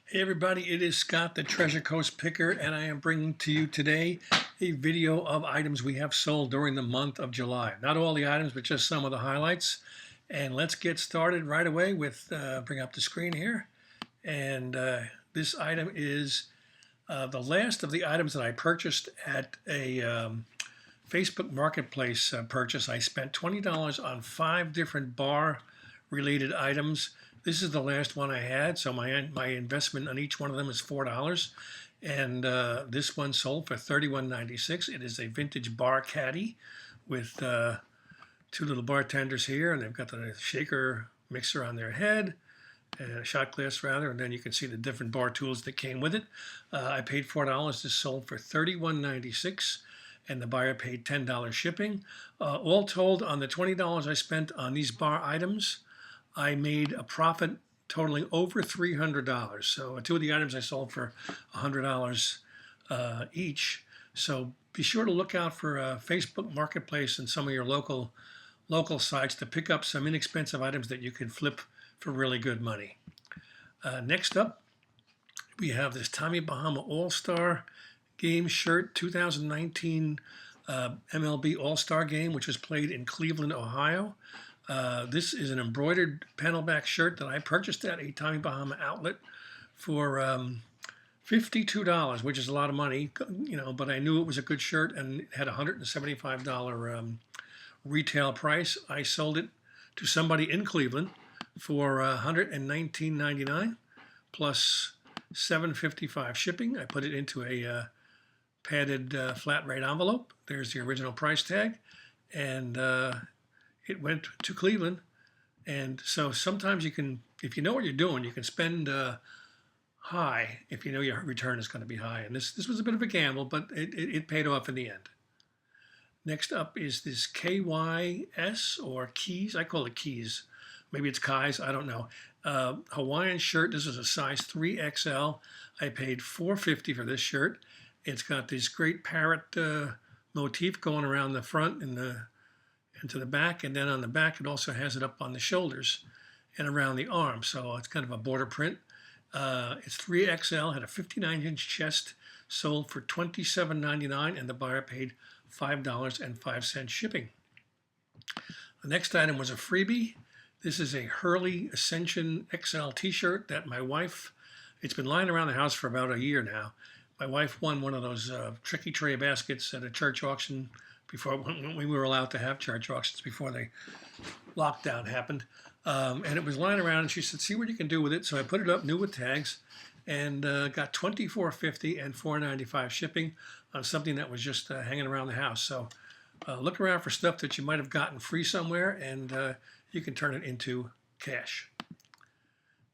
Hey everybody, it is Scott the Treasure Coast Picker, and I am bringing to you today a video of items we have sold during the month of July. Not all the items, but just some of the highlights. And let's get started right away with, bring up the screen here. And this item is the last of the items that I purchased at a Facebook Marketplace purchase. I spent $20 on 5 different bar related items. This is the last one I had, so my investment on each one of them is $4. And this one sold for $31.96. It is a vintage bar caddy with 2 little bartenders here, and they've got the shaker mixer on their head, and a shot glass rather, and then you can see the different bar tools that came with it. I paid $4. This sold for $31.96. And the buyer paid $10 shipping. All told, on the $20 I spent on these bar items, I made a profit totaling over $300. So 2 of the items I sold for $100 each. So be sure to look out for Facebook Marketplace and some of your local sites to pick up some inexpensive items that you can flip for really good money. Next up, we have this Tommy Bahama All-Star Game shirt, 2019 MLB All-Star Game, which was played in Cleveland, Ohio. This is an embroidered panel back shirt that I purchased at a Tommy Bahama outlet for $52, which is a lot of money, but I knew it was a good shirt and it had a $175 retail price. I sold it to somebody in Cleveland for $119.99 plus $7.55 shipping. I put it into a padded flat rate envelope. There's the original price tag, and it went to Cleveland. And so sometimes you can, if you know what you're doing, you can spend high if you know your return is going to be high. And this was a bit of a gamble, but it paid off in the end. Next up is this KYS or Keys. I call it Keys. Maybe it's Kais. I don't know. Hawaiian shirt. This is a size 3XL. I paid $4.50 for this shirt. It's got this great parrot motif going around the front and to the back, and then on the back it also has it up on the shoulders and around the arm. So it's kind of a border print. It's 3XL, had a 59-inch chest, sold for $27.99, and the buyer paid $5.05 shipping. The next item was a freebie. This is a Hurley Ascension XL t-shirt that my wife, it's been lying around the house for about a year now. My wife won one of those tricky tray baskets at a church auction before, when we were allowed to have church auctions before the lockdown happened. And it was lying around, and she said, see what you can do with it. So I put it up new with tags and got $24.50 and $4.95 shipping on something that was just hanging around the house. So look around for stuff that you might have gotten free somewhere, and you can turn it into cash.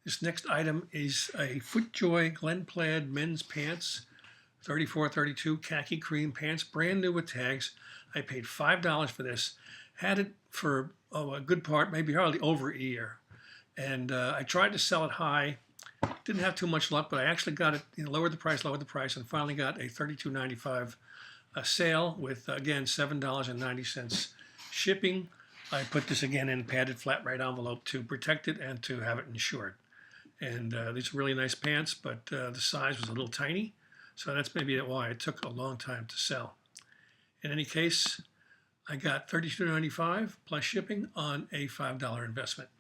This next item is a FootJoy Glen Plaid men's pants, 34-32 khaki cream pants, brand new with tags. I paid $5 for this. Had it for a good part, maybe hardly over a year. And I tried to sell it high. Didn't have too much luck, but I actually got it, lowered the price, and finally got a $32.95 sale with, again, $7.90 shipping. I put this again in a padded flat rate envelope to protect it and to have it insured. And these are really nice pants, but the size was a little tiny. So that's maybe why it took a long time to sell. In any case, I got $32.95 plus shipping on a $5 investment.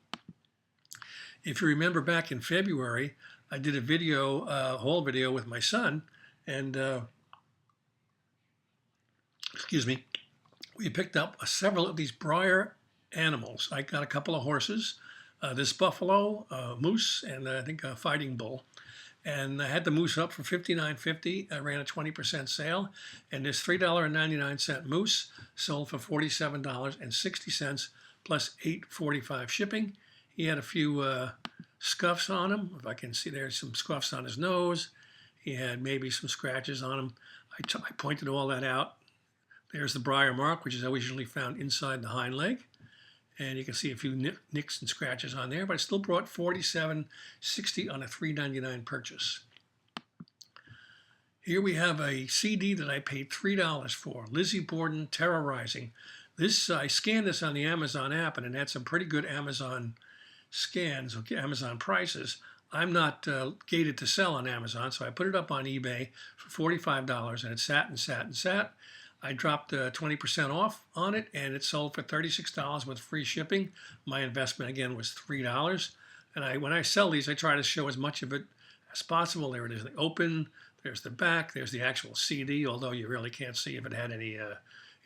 If you remember back in February, I did a video, haul video with my son, and excuse me, we picked up several of these Breyer animals. I got a couple of horses, this buffalo, moose, and I think a fighting bull. And I had the moose up for $59.50. I ran a 20% sale. And this $3.99 moose sold for $47.60 plus $8.45 shipping. He had a few scuffs on him. If I can see, there's some scuffs on his nose. He had maybe some scratches on him. I pointed all that out. There's the Breyer mark, which is always usually found inside the hind leg. And you can see a few nicks and scratches on there, but I still brought $47.60 on a $3.99 purchase. Here we have a CD that I paid $3 for, Lizzie Borden Terrorizing. This I scanned this on the Amazon app, and it had some pretty good Amazon scans, okay, Amazon prices. I'm not gated to sell on Amazon, so I put it up on eBay for $45, and it sat and sat and sat. I dropped 20% off on it, and it sold for $36 with free shipping. My investment again was $3. And when I sell these, I try to show as much of it as possible. There it is, the open. There's the back. There's the actual CD, although you really can't see if it had any. It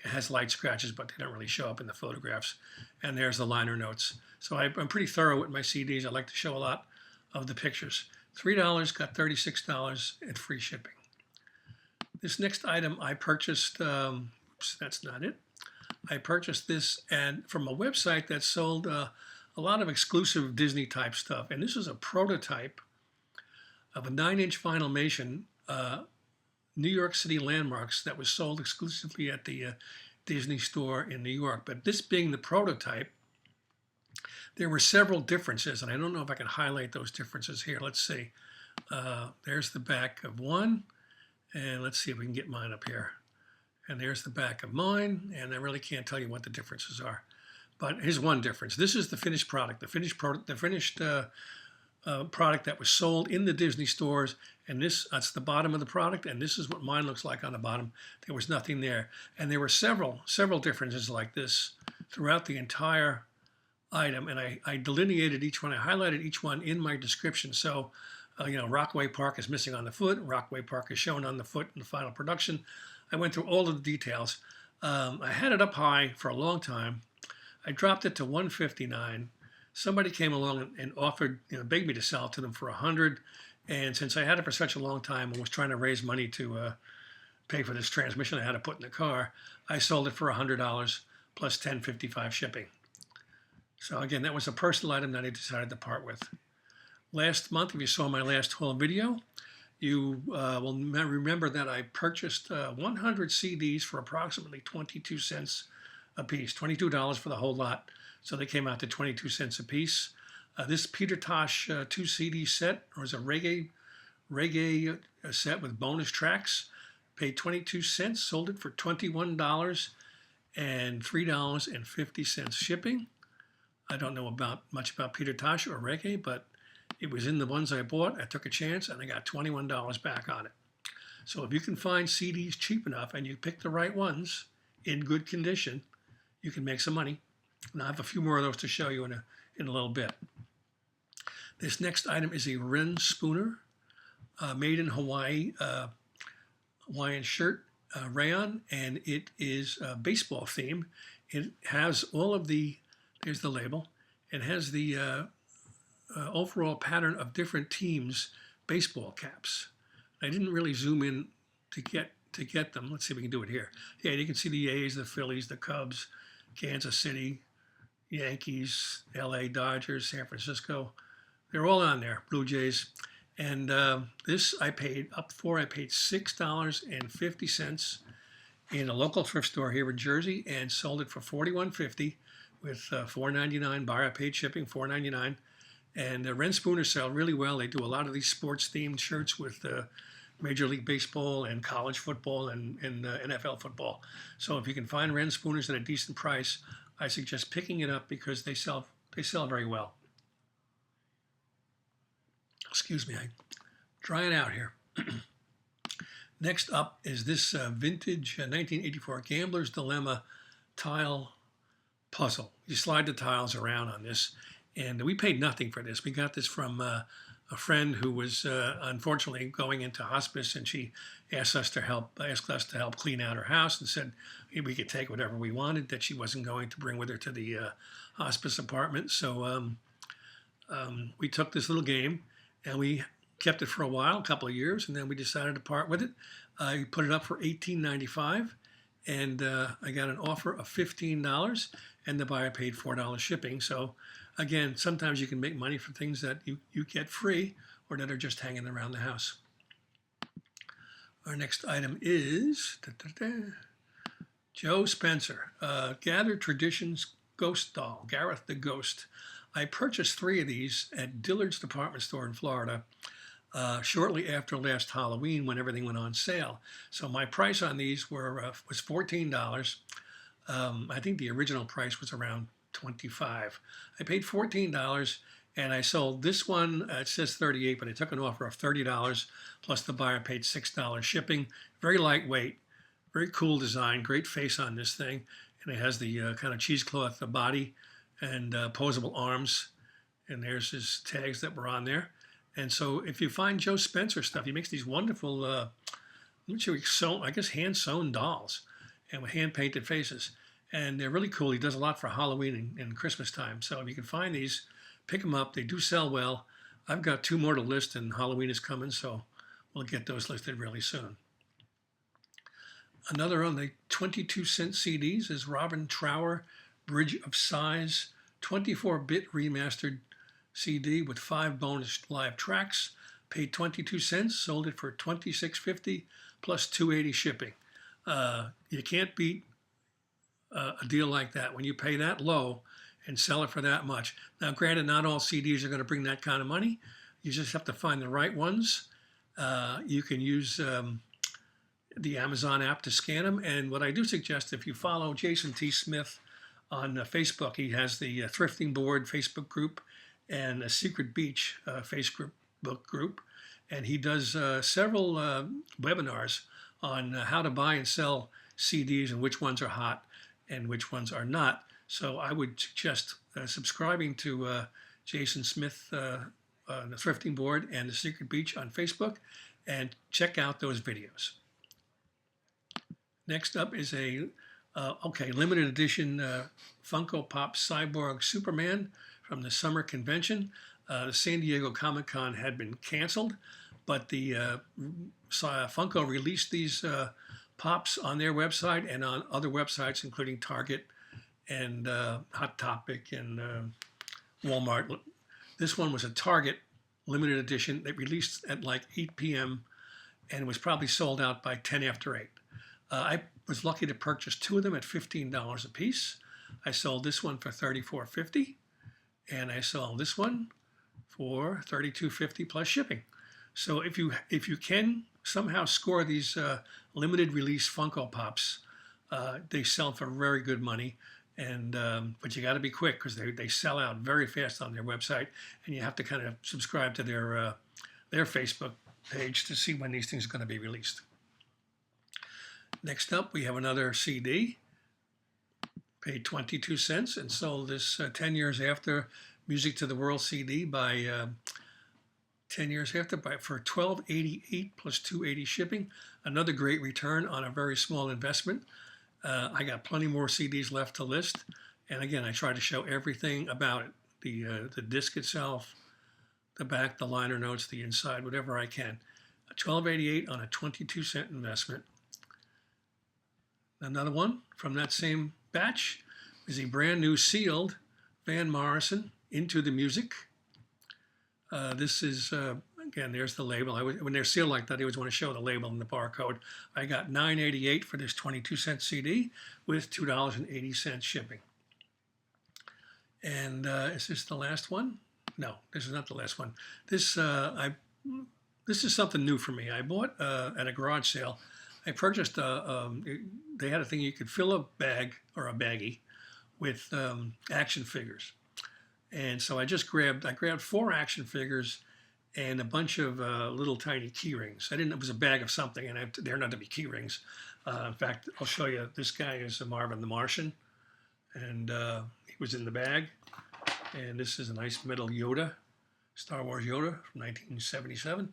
has light scratches, but they don't really show up in the photographs. And there's the liner notes. So I'm pretty thorough with my CDs. I like to show a lot of the pictures. $3 got $36 at free shipping. This next item I purchased, oops, that's not it. I purchased this from a website that sold a lot of exclusive Disney type stuff. And this is a prototype of a 9-inch Vinylmation New York City landmarks that was sold exclusively at the Disney store in New York. But this being the prototype, there were several differences, and I don't know if I can highlight those differences here. Let's see. There's the back of one, and let's see if we can get mine up here. And there's the back of mine, and I really can't tell you what the differences are. But here's one difference. This is the finished product, the finished product that was sold in the Disney stores, and that's the bottom of the product, and this is what mine looks like on the bottom. There was nothing there, and there were several differences like this throughout the entire item, and I delineated each one. I highlighted each one in my description. So, Rockaway Park is missing on the foot. Rockaway Park is shown on the foot in the final production. I went through all of the details. I had it up high for a long time. I dropped it to $159. Somebody came along and offered, begged me to sell it to them for $100. And since I had it for such a long time and was trying to raise money to pay for this transmission I had to put in the car, I sold it for $100 plus $10.55 shipping. So again, that was a personal item that I decided to part with. Last month, if you saw my last haul video, you will remember that I purchased 100 CDs for approximately 22 cents a piece, $22 for the whole lot. So they came out to 22 cents a piece. This Peter Tosh 2 CD set was a reggae set with bonus tracks. Paid 22 cents, sold it for $21 and $3.50 shipping. I don't know much about Peter Tosh or reggae, but it was in the ones I bought. I took a chance and I got $21 back on it. So if you can find CDs cheap enough and you pick the right ones in good condition, you can make some money. And I have a few more of those to show you in a little bit. This next item is a Ren Spooner, made in Hawaii, Hawaiian shirt, rayon, and it is baseball themed. It has all of here's the label. It has the overall pattern of different teams' baseball caps. I didn't really zoom in to get them. Let's see if we can do it here. Yeah, you can see the A's, the Phillies, the Cubs, Kansas City, Yankees, LA Dodgers, San Francisco. They're all on there, Blue Jays. And this I paid up for. I paid $6.50 in a local thrift store here in Jersey and sold it for $41.50 with $4.99. Buyer paid shipping, $4.99. And Ren Spooner sell really well. They do a lot of these sports-themed shirts with Major League Baseball and college football and NFL football. So if you can find Ren Spooners at a decent price, I suggest picking it up because they sell very well. Excuse me, I'm drying out here. Next up is this vintage 1984 Gambler's Dilemma tile puzzle. You slide the tiles around on this, and we paid nothing for this. We got this from a friend who was unfortunately going into hospice, and she asked us to help clean out her house and said we could take whatever we wanted that she wasn't going to bring with her to the hospice apartment. So we took this little game and we kept it for a while, a couple of years, and then we decided to part with it. I put it up for $18.95, and I got an offer of $15, and the buyer paid $4 shipping. So again, sometimes you can make money for things that you get free or that are just hanging around the house. Our next item is Joe Spencer, Gathered Traditions Ghost Doll, Gareth the Ghost. I purchased 3 of these at Dillard's department store in Florida shortly after last Halloween when everything went on sale. So my price on these was $14. I think the original price was around $25. I paid $14, And I sold this one, it says 38, but I took an offer of $30 plus the buyer paid $6 shipping. Very lightweight, very cool design, great face on this thing. And it has the kind of cheesecloth body and posable arms. And there's his tags that were on there. And so if you find Joe Spencer stuff, he makes these wonderful, I guess hand-sewn dolls and with hand-painted faces. And they're really cool. He does a lot for Halloween and Christmas time. So if you can find these, pick them up. They do sell well. I've got 2 more to list, and Halloween is coming, so we'll get those listed really soon. Another on the 22-cent CDs is Robin Trower, Bridge of Sighs, 24-bit remastered CD with 5 bonus live tracks. Paid 22 cents, sold it for $26.50 plus $2.80 shipping. You can't beat a deal like that when you pay that low and sell it for that much. Now, granted, not all CDs are going to bring that kind of money. You just have to find the right ones. You can use the Amazon app to scan them. And what I do suggest, if you follow Jason T. Smith on Facebook, he has the Thrifting Board Facebook group and a Secret Beach Facebook group. And he does several webinars on how to buy and sell CDs and which ones are hot and which ones are not. So I would suggest subscribing to Jason Smith, the Thrifting Board and the Secret Beach on Facebook, and check out those videos. Next up is a limited edition Funko Pop Cyborg Superman from the summer convention. The San Diego Comic-Con had been canceled, but the Funko released these pops on their website and on other websites, including Target and Hot Topic and Walmart. This one was a Target limited edition that released at like 8 p.m. and was probably sold out by 10 after 8. I was lucky to purchase 2 of them at $15 a piece. I sold this one for $34.50, and I sold this one for $32.50 plus shipping. So if you can somehow score these limited release Funko Pops, they sell for very good money. And but you got to be quick because they sell out very fast on their website, and you have to kind of subscribe to their Facebook page to see when these things are going to be released. Next up, we have another CD. Paid 22 cents and sold this 10 years after Music to the World CD by 10 years after for $12.88 plus $2.80 shipping. Another great return on a very small investment. I got plenty more CDs left to list. And again, I try to show everything about it. The disc itself, the back, the liner notes, the inside, whatever I can. $12.88 on a 22-cent investment. Another one from that same batch is a brand new sealed Van Morrison Into the Music. This is, again, there's the label. When they're sealed like that, I always want to show the label and the barcode. I got $9.88 for this 22-cent CD with $2.80 shipping. And is this the last one? No, this is not the last one. This is something new for me. I bought at a garage sale. I purchased they had a thing you could fill a bag or a baggie with action figures. And so I grabbed 4 action figures and a bunch of little tiny key rings. It was a bag of something, and they're not to be key rings. In fact, I'll show you. This guy is Marvin the Martian, and he was in the bag. And this is a nice metal Yoda, Star Wars Yoda from 1977.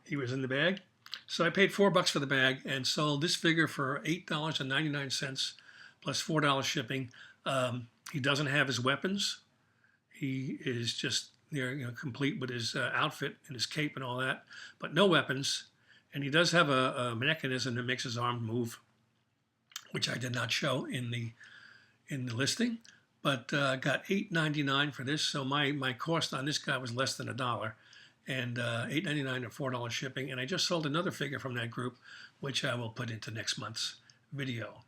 He was in the bag. So I paid $4 for the bag and sold this figure for $8.99 plus $4 shipping. He doesn't have his weapons. He is just complete with his outfit and his cape and all that, but no weapons. And he does have a mechanism that makes his arm move, which I did not show in the listing. But got $8.99 for this, so my cost on this guy was less than $1. And $8.99 and $4 shipping. And I just sold another figure from that group, which I will put into next month's video.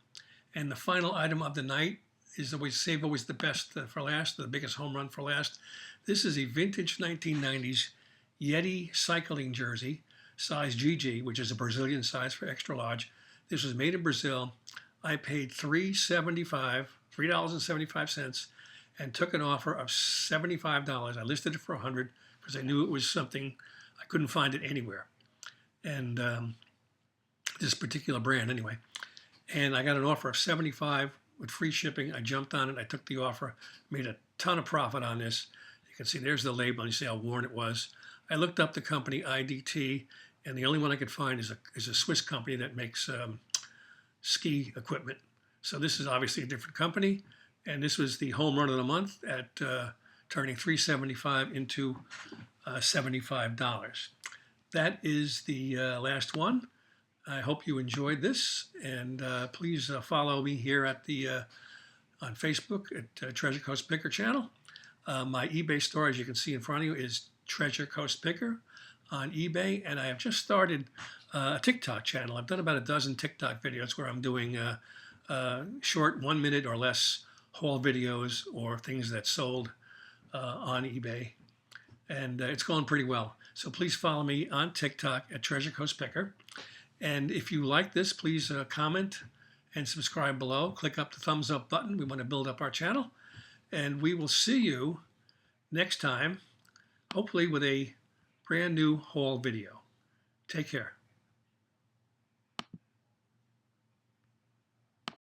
And the final item of the night is save always the best for last, the biggest home run for last. This is a vintage 1990s Yeti cycling jersey, size GG, which is a Brazilian size for extra large. This was made in Brazil. I paid $3.75, and took an offer of $75. I listed it for $100 because I knew it was something I couldn't find it anywhere. And this particular brand anyway. And I got an offer of $75 with free shipping. I jumped on it. I took the offer, made a ton of profit on this. You can see there's the label, and you see how worn it was. I looked up the company IDT, and the only one I could find is a Swiss company that makes ski equipment. So this is obviously a different company, and this was the home run of the month at turning $375 into $75. That is the last one. I hope you enjoyed this, and please follow me here at on Facebook at Treasure Coast Picker channel. My eBay store, as you can see in front of you, is Treasure Coast Picker on eBay, and I have just started a TikTok channel. I've done about a dozen TikTok videos where I'm doing short 1 minute or less haul videos or things that sold on eBay, and it's going pretty well. So please follow me on TikTok at Treasure Coast Picker. And if you like this, please comment and subscribe below. Click up the thumbs up button. We want to build up our channel. And we will see you next time, hopefully with a brand new haul video. Take care.